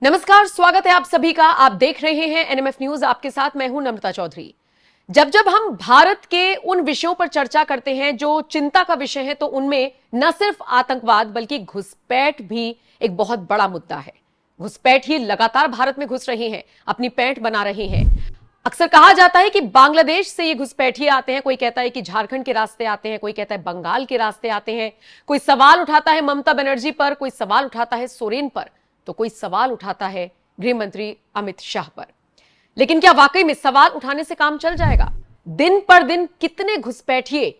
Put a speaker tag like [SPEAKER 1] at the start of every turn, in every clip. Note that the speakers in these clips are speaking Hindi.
[SPEAKER 1] नमस्कार, स्वागत है आप सभी का। आप देख रहे हैं एनएमएफ न्यूज। आपके साथ मैं हूं नम्रता चौधरी। जब जब हम भारत के उन विषयों पर चर्चा करते हैं जो चिंता का विषय है, तो उनमें न सिर्फ आतंकवाद बल्कि घुसपैठ भी एक बहुत बड़ा मुद्दा है। घुसपैठ ही लगातार भारत में घुस रही है, अपनी पैठ बना रही है। अक्सर कहा जाता है कि बांग्लादेश से ये घुसपैठिए आते हैं, कोई कहता है कि झारखंड के रास्ते आते हैं, कोई कहता है बंगाल के रास्ते आते हैं। कोई सवाल उठाता है ममता बनर्जी पर, कोई सवाल उठाता है सोरेन पर, तो कोई सवाल उठाता है गृह मंत्री अमित शाह पर। लेकिन क्या वाकई में सवाल उठाने से काम चल जाएगा? दिन पर दिन कितने घुसपैठिए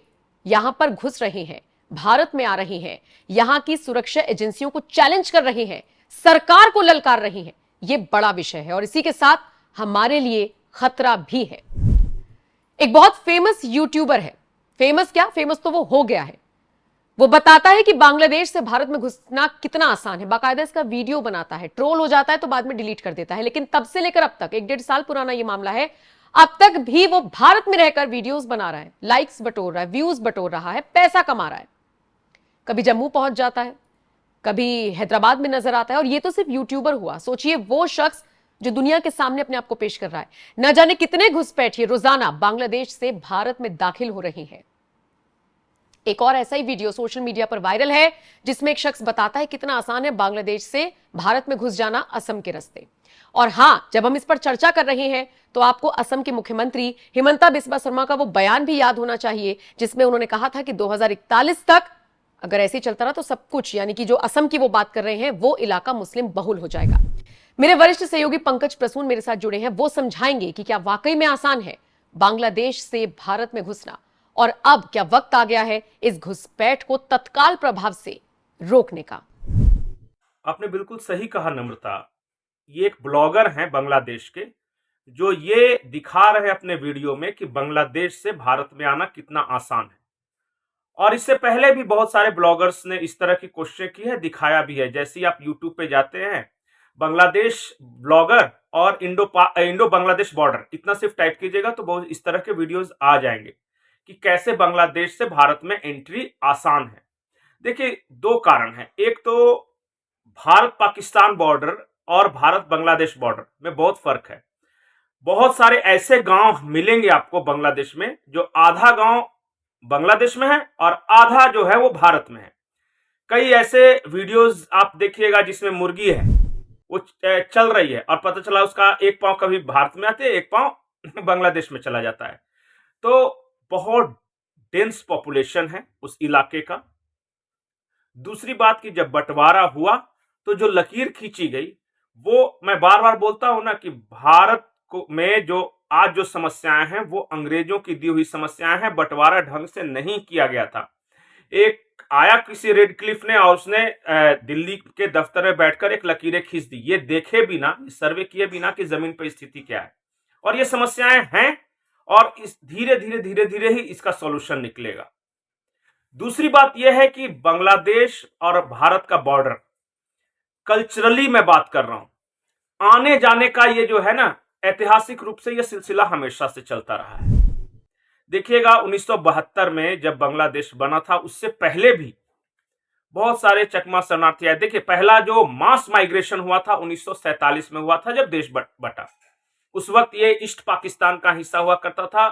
[SPEAKER 1] यहां पर घुस रहे हैं, भारत में आ रही हैं, यहां की सुरक्षा एजेंसियों को चैलेंज कर रही हैं, सरकार को ललकार रही हैं। यह बड़ा विषय है और इसी के साथ हमारे लिए खतरा भी है। एक बहुत फेमस यूट्यूबर है, फेमस क्या, फेमस तो वो हो गया है। वो बताता है कि बांग्लादेश से भारत में घुसना कितना आसान है, बाकायदा इसका वीडियो बनाता है, ट्रोल हो जाता है तो बाद में डिलीट कर देता है। लेकिन तब से लेकर अब तक, 1-1.5 साल पुराना ये मामला है, अब तक भी वो भारत में रहकर वीडियोस बना रहा है, लाइक्स बटोर रहा है, व्यूज बटोर रहा है, पैसा कमा रहा है। कभी जम्मू पहुंच जाता है, कभी हैदराबाद में नजर आता है। और ये तो सिर्फ यूट्यूबर हुआ, सोचिए वो शख्स जो दुनिया के सामने अपने आप को पेश कर रहा है। न जाने कितने घुसपैठिए रोजाना बांग्लादेश से भारत में दाखिल हो रही हैं। एक और ऐसा ही वीडियो सोशल मीडिया पर वायरल है, जिसमें एक शख्स बताता है कितना आसान है बांग्लादेश से भारत में घुस जाना असम के रास्ते। और हां, जब हम इस पर चर्चा कर रहे हैं तो आपको असम के मुख्यमंत्री हिमंता बिस्वा शर्मा का वो बयान भी याद होना चाहिए, जिसमें उन्होंने कहा था कि 2041 तक अगर ऐसे ही चलता रहा तो सब कुछ, यानी कि जो असम की वो बात कर रहे हैं, वो इलाका मुस्लिम बहुल हो जाएगा। मेरे वरिष्ठ सहयोगी पंकज प्रसून मेरे साथ जुड़े हैं, वो समझाएंगे कि क्या वाकई में आसान है बांग्लादेश से भारत में घुसना, और अब क्या वक्त आ गया है इस घुसपैठ को तत्काल प्रभाव से रोकने का।
[SPEAKER 2] आपने बिल्कुल सही कहा नम्रता। ये एक ब्लॉगर हैं बांग्लादेश के, जो ये दिखा रहे हैं अपने वीडियो में कि बांग्लादेश से भारत में आना कितना आसान है। और इससे पहले भी बहुत सारे ब्लॉगर्स ने इस तरह की कोशिशें की है, दिखाया भी है। जैसे ही आप यूट्यूब पे जाते हैं, बांग्लादेश ब्लॉगर और इंडो बांग्लादेश बॉर्डर, इतना सिर्फ टाइप कीजिएगा तो बहुत इस तरह के वीडियोस आ जाएंगे कि कैसे बांग्लादेश से भारत में एंट्री आसान है। देखिए, दो कारण हैं। एक तो भारत पाकिस्तान बॉर्डर और भारत बांग्लादेश बॉर्डर में बहुत फर्क है। बहुत सारे ऐसे गांव मिलेंगे आपको बांग्लादेश में, जो आधा गांव बांग्लादेश में है और आधा जो है वो भारत में है। कई ऐसे वीडियोस आप देखिएगा जिसमें मुर्गी है, वो चल रही है और पता चला उसका एक पांव कभी भारत में आते, एक पांव बांग्लादेश में चला जाता है। तो बहुत डेंस पॉपुलेशन है उस इलाके का। दूसरी बात कि जब बंटवारा हुआ तो जो लकीर खींची गई, वो मैं बार बार बोलता हूं ना कि भारत को में जो आज जो समस्याएं हैं वो अंग्रेजों की दी हुई समस्याएं हैं। बंटवारा ढंग से नहीं किया गया था। एक आया किसी रेड क्लिफ ने और उसने दिल्ली के दफ्तर में बैठकर एक लकीरें खींच दी, ये देखे बिना, सर्वे किए बिना कि जमीन पर स्थिति क्या है। और ये समस्याएं हैं और इस धीरे धीरे धीरे धीरे ही इसका सॉल्यूशन निकलेगा। दूसरी बात यह है कि बांग्लादेश और भारत का बॉर्डर, कल्चरली मैं बात कर रहा हूं, आने जाने का ये जो है ना, ऐतिहासिक रूप से यह सिलसिला हमेशा से चलता रहा है। देखिएगा 1972 में जब बांग्लादेश बना था, उससे पहले भी बहुत सारे चकमा शरणार्थी आए। देखिए, पहला जो मास माइग्रेशन हुआ था 1947 में हुआ था, जब देश बटा। उस वक्त ये ईस्ट पाकिस्तान का हिस्सा हुआ करता था।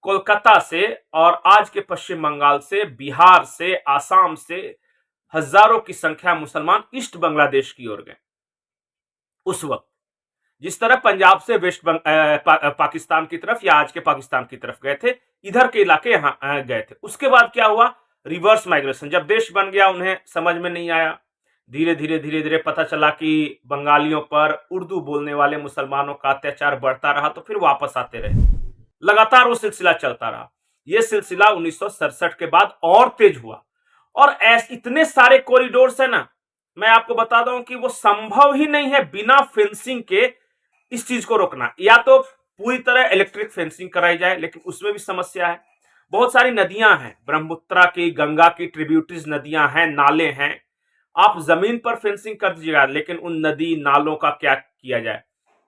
[SPEAKER 2] कोलकाता से और आज के पश्चिम बंगाल से, बिहार से, आसाम से हजारों की संख्या मुसलमान ईस्ट बांग्लादेश की ओर गए। उस वक्त जिस तरह पंजाब से वेस्ट पाकिस्तान की तरफ या आज के पाकिस्तान की तरफ गए थे, इधर के इलाके यहां गए थे। उसके बाद क्या हुआ, रिवर्स माइग्रेशन। जब देश बन गया उन्हें समझ में नहीं आया, धीरे धीरे धीरे धीरे पता चला कि बंगालियों पर, उर्दू बोलने वाले मुसलमानों का अत्याचार बढ़ता रहा, तो फिर वापस आते रहे। लगातार वो सिलसिला चलता रहा। यह सिलसिला 1967 के बाद और तेज हुआ। और ऐसे इतने सारे कॉरिडोर्स है ना, मैं आपको बता दूं कि वो संभव ही नहीं है बिना फेंसिंग के इस चीज को रोकना। या तो पूरी तरह इलेक्ट्रिक फेंसिंग कराई जाए, लेकिन उसमें भी समस्या है। बहुत सारी नदियां हैं, ब्रह्मपुत्रा की, गंगा की ट्रिब्यूटरीज नदियां हैं, नाले हैं। आप जमीन पर फेंसिंग कर दीजिएगा, लेकिन उन नदी नालों का क्या किया जाए।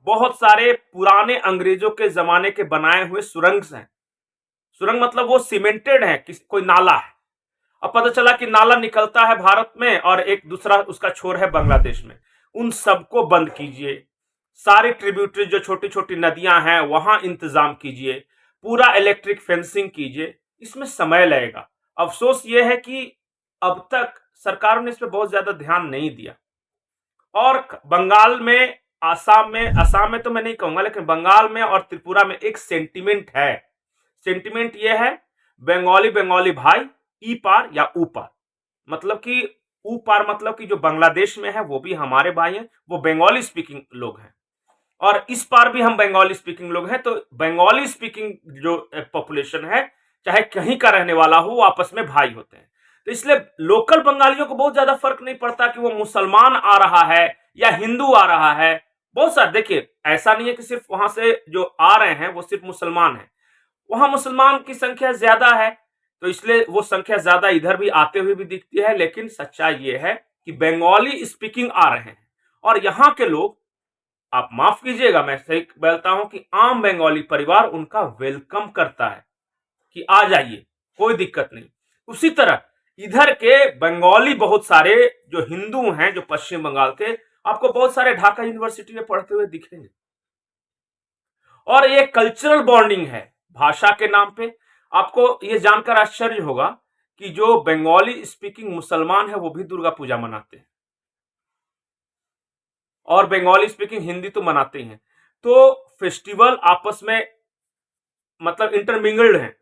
[SPEAKER 2] बहुत सारे पुराने अंग्रेजों के जमाने के बनाए हुए सुरंग हैं। सुरंग मतलब वो सीमेंटेड है, कोई नाला है। अब पता चला कि नाला निकलता है भारत में और एक दूसरा उसका छोर है बांग्लादेश में। उन सबको बंद कीजिए। सारी ट्रिब्यूटरी जो छोटी छोटी नदियां हैं वहां इंतजाम कीजिए। पूरा इलेक्ट्रिक फेंसिंग कीजिए। इसमें समय लगेगा। अफसोस यह है कि अब तक सरकार ने इस पर बहुत ज्यादा ध्यान नहीं दिया। और बंगाल में, असम में तो मैं नहीं कहूंगा, लेकिन बंगाल में और त्रिपुरा में एक सेंटिमेंट है। सेंटिमेंट यह है, बंगाली बंगाली भाई, ई पार या ऊ पार। मतलब कि ऊ पार मतलब कि जो बांग्लादेश में है वो भी हमारे भाई हैं, वो बंगाली स्पीकिंग लोग हैं, और इस पार भी हम बंगाली स्पीकिंग लोग हैं। तो बंगाली स्पीकिंग जो पॉपुलेशन है, चाहे कहीं का रहने वाला हो, वो आपस में भाई होते हैं। तो इसलिए लोकल बंगालियों को बहुत ज्यादा फर्क नहीं पड़ता कि वो मुसलमान आ रहा है या हिंदू आ रहा है। बहुत सारे, देखिए, ऐसा नहीं है कि सिर्फ वहां से जो आ रहे हैं वो सिर्फ मुसलमान है। वहां मुसलमान की संख्या ज्यादा है, तो इसलिए वो संख्या ज्यादा इधर भी आते हुए भी दिखती है। लेकिन सच्चाई ये है कि बंगाली स्पीकिंग आ रहे हैं, और यहाँ के लोग, आप माफ कीजिएगा, मैं सही बोलता हूं कि आम बंगाली परिवार उनका वेलकम करता है कि आ जाइए, कोई दिक्कत नहीं। उसी तरह इधर के बंगाली बहुत सारे जो हिंदू हैं, जो पश्चिम बंगाल के, आपको बहुत सारे ढाका यूनिवर्सिटी में पढ़ते हुए दिखेंगे। और ये कल्चरल बॉन्डिंग है भाषा के नाम पे। आपको ये जानकर आश्चर्य होगा कि जो बंगाली स्पीकिंग मुसलमान है वो भी दुर्गा पूजा मनाते हैं, और बंगाली स्पीकिंग हिंदी तो मनाते ही हैं। तो फेस्टिवल आपस में मतलब इंटरमिंगल्ड है,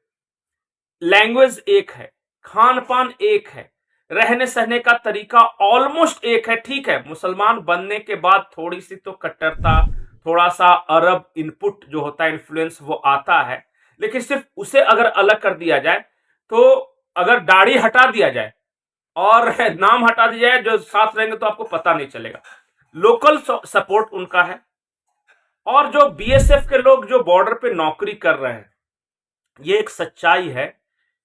[SPEAKER 2] लैंग्वेज एक है, खान पान एक है, रहने सहने का तरीका ऑलमोस्ट एक है। ठीक है, मुसलमान बनने के बाद थोड़ी सी तो कट्टरता, थोड़ा सा अरब इनपुट जो होता है, इन्फ्लुएंस, वो आता है। लेकिन सिर्फ उसे अगर अलग कर दिया जाए, तो अगर दाढ़ी हटा दिया जाए और नाम हटा दिया जाए, जो साथ रहेंगे तो आपको पता नहीं चलेगा। लोकल सपोर्ट उनका है। और जो बीएसएफ के लोग जो बॉर्डर पे नौकरी कर रहे हैं, ये एक सच्चाई है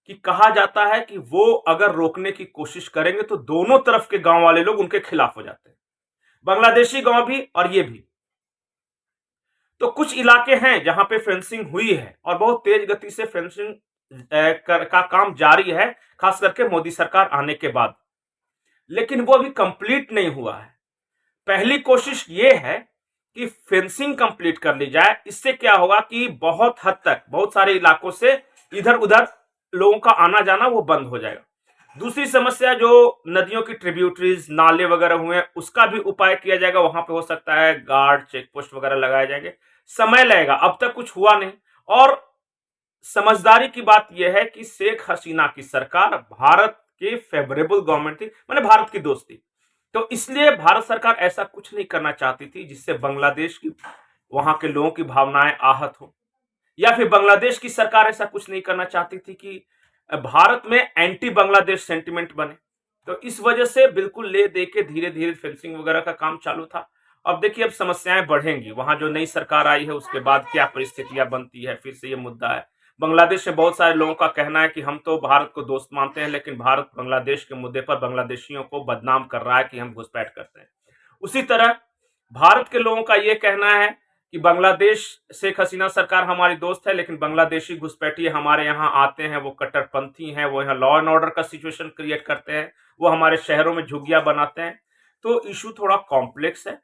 [SPEAKER 2] कि कहा जाता है कि वो अगर रोकने की कोशिश करेंगे तो दोनों तरफ के गांव वाले लोग उनके खिलाफ हो जाते हैं, बांग्लादेशी गांव भी और ये भी। तो कुछ इलाके हैं जहां पे फेंसिंग हुई है, और बहुत तेज गति से फेंसिंग का काम जारी है, खास करके मोदी सरकार आने के बाद। लेकिन वो अभी कंप्लीट नहीं हुआ है। पहली कोशिश ये है कि फेंसिंग कंप्लीट कर ली जाए। इससे क्या होगा कि बहुत हद तक बहुत सारे इलाकों से इधर उधर लोगों का आना जाना वो बंद हो जाएगा। दूसरी समस्या, जो नदियों की ट्रिब्यूटरीज, नाले वगैरह हुए, उसका भी उपाय किया जाएगा। वहां पे हो सकता है गार्ड, चेक पोस्ट वगैरह लगाए जाएंगे। समय लगेगा, अब तक कुछ हुआ नहीं। और समझदारी की बात यह है कि शेख हसीना की सरकार भारत के फेवरेबल गवर्नमेंट थी, माने भारत की दोस्त थी। तो इसलिए भारत सरकार ऐसा कुछ नहीं करना चाहती थी जिससे बांग्लादेश की, वहां के लोगों की भावनाएं आहत हो, या फिर बांग्लादेश की सरकार ऐसा कुछ नहीं करना चाहती थी कि भारत में एंटी बांग्लादेश सेंटिमेंट बने। तो इस वजह से बिल्कुल ले दे के धीरे धीरे फेंसिंग वगैरह का काम चालू था। अब देखिए, अब समस्याएं बढ़ेंगी। वहां जो नई सरकार आई है उसके बाद क्या परिस्थितियां बनती है, फिर से ये मुद्दा है। बांग्लादेश से बहुत सारे लोगों का कहना है कि हम तो भारत को दोस्त मानते हैं, लेकिन भारत बांग्लादेश के मुद्दे पर बांग्लादेशियों को बदनाम कर रहा है कि हम घुसपैठ करते हैं। उसी तरह भारत के लोगों का यह कहना है कि बांग्लादेश, शेख हसीना सरकार हमारी दोस्त है, लेकिन बांग्लादेशी घुसपैठिए हमारे यहाँ आते हैं, वो कट्टरपंथी हैं, वो यहाँ लॉ एंड ऑर्डर का सिचुएशन क्रिएट करते हैं, वो हमारे शहरों में झुग्गियां बनाते हैं। तो इशू थोड़ा कॉम्प्लेक्स है।